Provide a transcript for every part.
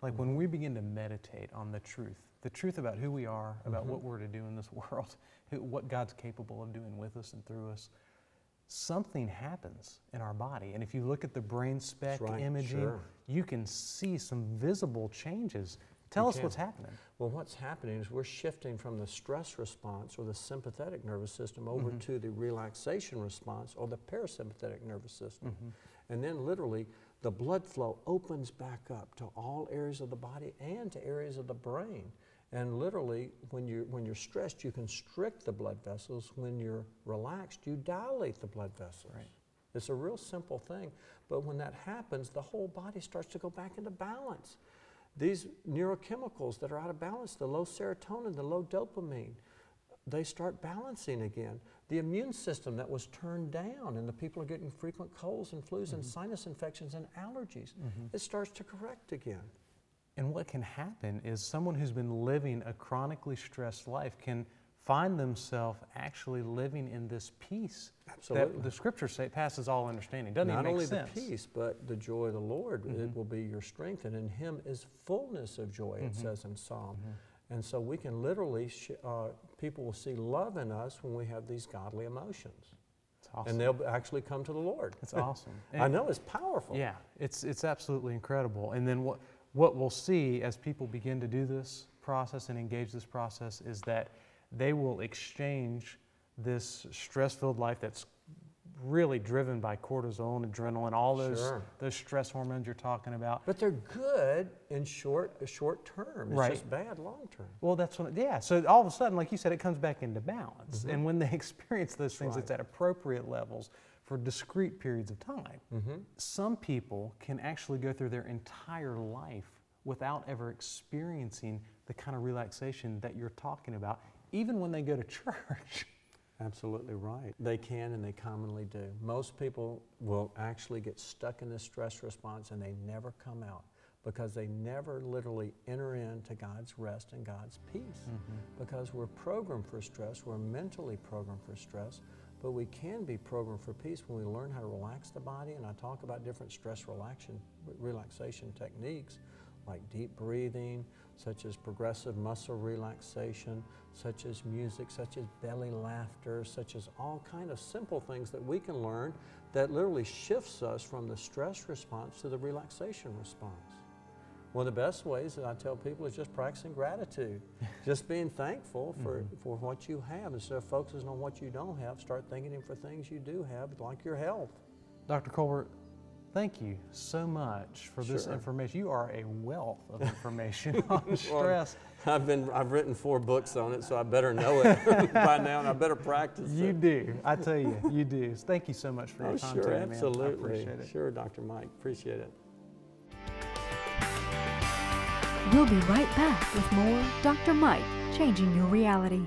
Like when we begin to meditate on the truth about who we are, about what we're to do in this world, what God's capable of doing with us and through us, something happens in our body. And if you look at the brain spec imaging, you can see some visible changes. Tell us what's happening. Well, what's happening is we're shifting from the stress response or the sympathetic nervous system over to the relaxation response or the parasympathetic nervous system. And then literally the blood flow opens back up to all areas of the body and to areas of the brain. And literally, when you're stressed, you constrict the blood vessels. When you're relaxed, you dilate the blood vessels. Right. It's a real simple thing. But when that happens, the whole body starts to go back into balance. These neurochemicals that are out of balance, the low serotonin, the low dopamine, they start balancing again. The immune system that was turned down, and the people are getting frequent colds and flus and sinus infections and allergies, it starts to correct again. And what can happen is someone who's been living a chronically stressed life can find themselves actually living in this peace that the scriptures say passes all understanding. Doesn't even make sense. Not only the peace, but the joy of the Lord, it will be your strength, and in Him is fullness of joy, it says in Psalm. And so we can literally, people will see love in us when we have these godly emotions. It's awesome. And they'll actually come to the Lord. It's awesome. I know, it's powerful. Yeah, it's absolutely incredible. And then what we'll see as people begin to do this process and engage this process is that they will exchange this stress-filled life that's really driven by cortisol and adrenaline, all those stress hormones you're talking about. But they're good in short term. It's just bad long term. Well, that's when, so all of a sudden, like you said, it comes back into balance. And when they experience those things, it's at appropriate levels for discrete periods of time. Some people can actually go through their entire life without ever experiencing the kind of relaxation that you're talking about, even when they go to church. Absolutely right. They can, and they commonly do. Most people will actually get stuck in this stress response and they never come out because they never literally enter into God's rest and God's peace. Because we're programmed for stress, we're mentally programmed for stress, but we can be programmed for peace when we learn how to relax the body. And I talk about different stress relaxation techniques like deep breathing, such as progressive muscle relaxation, such as music, such as belly laughter, such as all kind of simple things that we can learn that literally shifts us from the stress response to the relaxation response. One of the best ways that I tell people is just practicing gratitude. Just being thankful for what you have. Instead of focusing on what you don't have, start thanking for things you do have, like your health. Dr. Colbert, thank you so much for this information. You are a wealth of information on stress. Well, I've written 4 books on it, so I better know it by now, and I better practice it. You do. I tell you, you do. Thank you so much for your time today, absolutely. man. I appreciate it. Sure, Dr. Mike. Appreciate it. We'll be right back with more Dr. Mike, Changing Your Reality.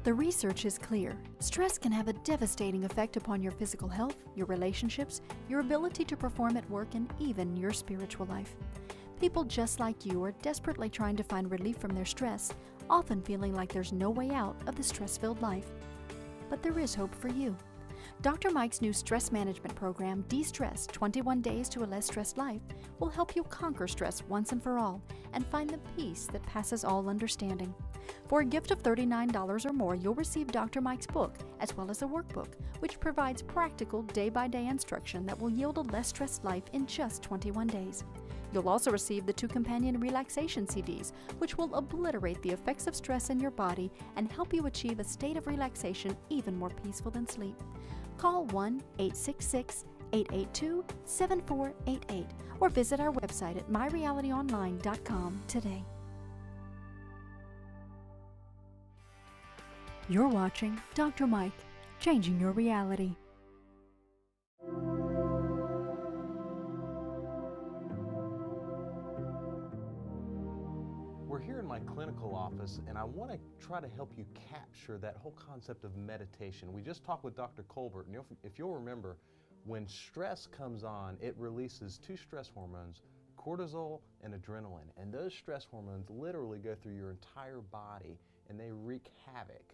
The research is clear. Stress can have a devastating effect upon your physical health, your relationships, your ability to perform at work, and even your spiritual life. People just like you are desperately trying to find relief from their stress, often feeling like there's no way out of the stress-filled life. But there is hope for you. Dr. Mike's new stress management program, De-Stress 21 Days to a Less Stressed Life, will help you conquer stress once and for all and find the peace that passes all understanding. For a gift of $39 or more, you'll receive Dr. Mike's book, as well as a workbook, which provides practical day-by-day instruction that will yield a less stressed life in just 21 days. You'll also receive the 2 companion relaxation CDs, which will obliterate the effects of stress in your body and help you achieve a state of relaxation even more peaceful than sleep. Call 1-866-882-7488 or visit our website at myrealityonline.com today. You're watching Dr. Mike, Changing Your Reality. We're here in my clinical office, and I want to try to help you capture that whole concept of meditation. We just talked with Dr. Colbert, and if you'll remember, when stress comes on, it releases 2 stress hormones, cortisol and adrenaline, and those stress hormones literally go through your entire body, and they wreak havoc.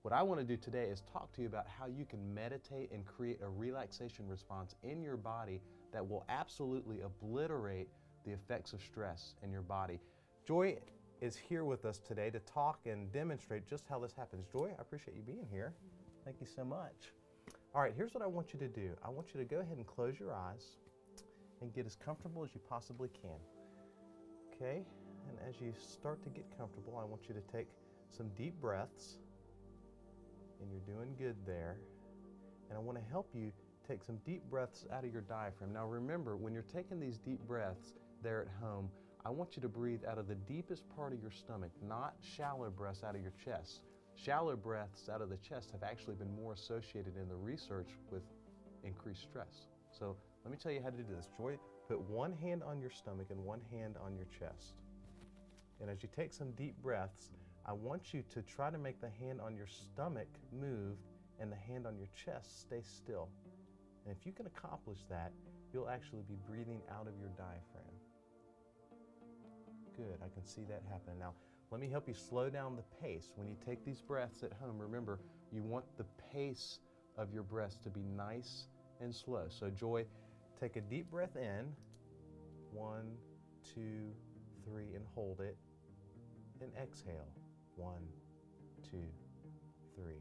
What I want to do today is talk to you about how you can meditate and create a relaxation response in your body that will absolutely obliterate the effects of stress in your body. Joy is here with us today to talk and demonstrate just how this happens. Joy, I appreciate you being here. Thank you so much. All right, here's what I want you to do. I want you to go ahead and close your eyes and get as comfortable as you possibly can. Okay, and as you start to get comfortable, I want you to take some deep breaths, and you're doing good there. And I want to help you take some deep breaths out of your diaphragm. Now remember, when you're taking these deep breaths there at home, I want you to breathe out of the deepest part of your stomach, not shallow breaths out of your chest. Shallow breaths out of the chest have actually been more associated in the research with increased stress. So let me tell you how to do this. Joy, put one hand on your stomach and one hand on your chest. And as you take some deep breaths, I want you to try to make the hand on your stomach move and the hand on your chest stay still. And if you can accomplish that, you'll actually be breathing out of your diaphragm. Good, I can see that happening. Now, let me help you slow down the pace. When you take these breaths at home, remember, you want the pace of your breaths to be nice and slow. So Joy, take a deep breath in, 1, 2, 3, and hold it, and exhale, 1, 2, 3.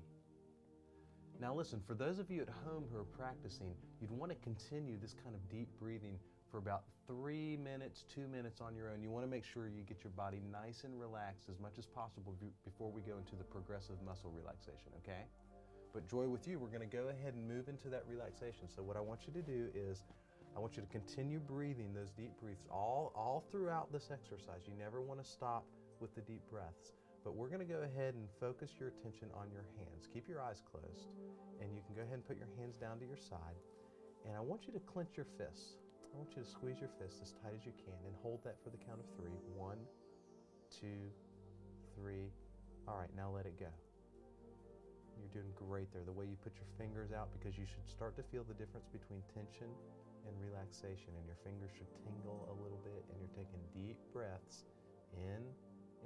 Now listen, for those of you at home who are practicing, you'd want to continue this kind of deep breathing for about 3 minutes, 2 minutes on your own. You want to make sure you get your body nice and relaxed as much as possible before we go into the progressive muscle relaxation, okay? But Joy, with you, we're going to go ahead and move into that relaxation. So what I want you to do is, I want you to continue breathing those deep breaths all throughout this exercise. You never want to stop with the deep breaths. But we're going to go ahead and focus your attention on your hands. Keep your eyes closed, and you can go ahead and put your hands down to your side. And I want you to clench your fists. I want you to squeeze your fists as tight as you can and hold that for the count of 3. 1, 2, 3. All right, now let it go. You're doing great there. The way you put your fingers out, because you should start to feel the difference between tension and relaxation, and your fingers should tingle a little bit, and you're taking deep breaths in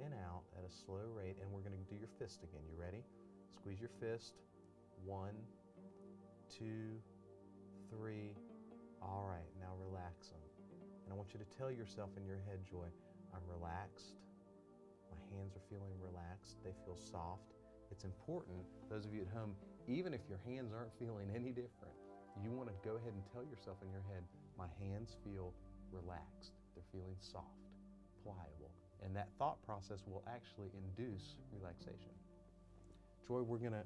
and out at a slow rate, and we're going to do your fist again. You ready? Squeeze your fist. 1, 2, 3. All right, now relax them. And I want you to tell yourself in your head, Joy, I'm relaxed. My hands are feeling relaxed. They feel soft. It's important, those of you at home, even if your hands aren't feeling any different, you want to go ahead and tell yourself in your head, my hands feel relaxed. They're feeling soft, pliable. And that thought process will actually induce relaxation. Joy, we're gonna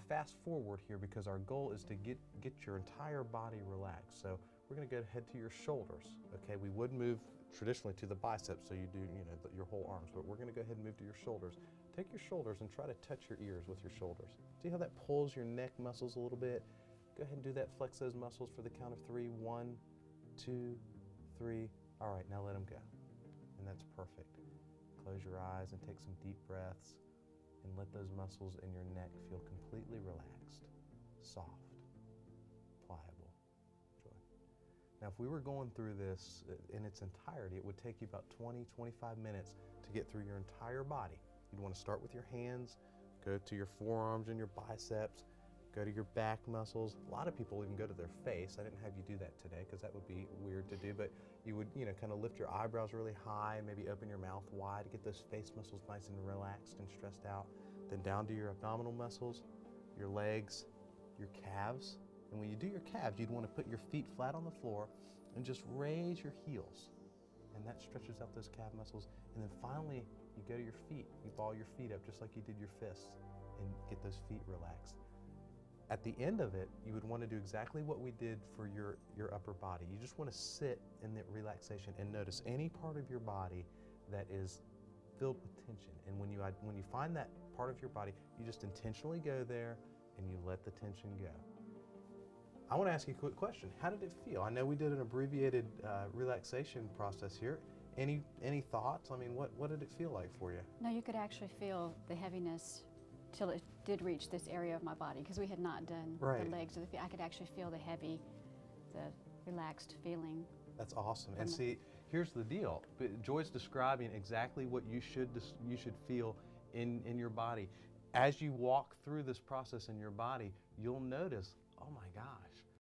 fast forward here because our goal is to get your entire body relaxed. So we're gonna go ahead to your shoulders. Okay, we would move traditionally to the biceps, so you do your whole arms, but we're gonna go ahead and move to your shoulders. Take your shoulders and try to touch your ears with your shoulders. See how that pulls your neck muscles a little bit? Go ahead and do that. Flex those muscles for the count of 3. 1, 2, 3. All right, now let them go. And that's perfect. Close your eyes and take some deep breaths and let those muscles in your neck feel completely relaxed, soft, pliable. Joy. Now, if we were going through this in its entirety, it would take you about 20, 25 minutes to get through your entire body. You'd want to start with your hands, go to your forearms and your biceps, go to your back muscles. A lot of people even go to their face. I didn't have you do that today because that would be weird to do, but you would, kind of lift your eyebrows really high, maybe open your mouth wide to get those face muscles nice and relaxed and stressed out. Then down to your abdominal muscles, your legs, your calves. And when you do your calves, you'd want to put your feet flat on the floor and just raise your heels. And that stretches out those calf muscles. And then finally, you go to your feet. You ball your feet up just like you did your fists and get those feet relaxed. At the end of it, you would want to do exactly what we did for your upper body. You just want to sit in the relaxation and notice any part of your body that is filled with tension. And when you find that part of your body, you just intentionally go there and you let the tension go. I want to ask you a quick question. How did it feel? I know we did an abbreviated relaxation process here. Any thoughts? I mean, what did it feel like for you? No, you could actually feel the heaviness till it did reach this area of my body, because we had not done the legs or the feet. I could actually feel the relaxed feeling. That's awesome. And see, here's the deal. Joy's describing exactly what you should feel in your body. As you walk through this process in your body, you'll notice, oh my gosh,